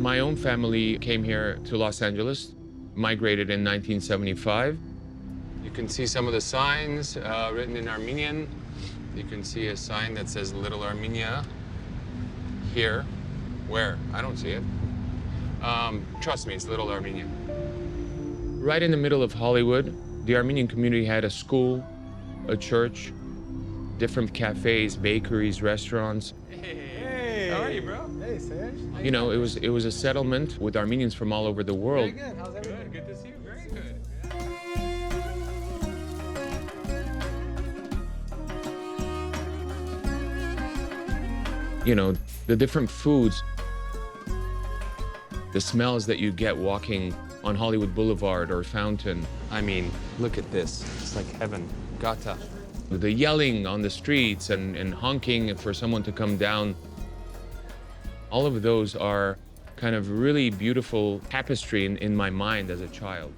My own family came here to Los Angeles, migrated in 1975. You can see some of the signs written in Armenian. You can see a sign that says Little Armenia here. Where? I don't see it. Trust me, it's Little Armenia. Right in the middle of Hollywood, the Armenian community had a school, a church, different cafes, bakeries, restaurants. Hey, how are you, bro? Hey, Serj. You know, it was a settlement with Armenians from all over the world. Very good. How's everything? Good to see you. Very good. You know, the different foods, the smells that you get walking on Hollywood Boulevard or Fountain. I mean, look at this. It's like heaven. Gata. The yelling on the streets and honking for someone to come down. All of those are kind of really beautiful tapestry in my mind as a child.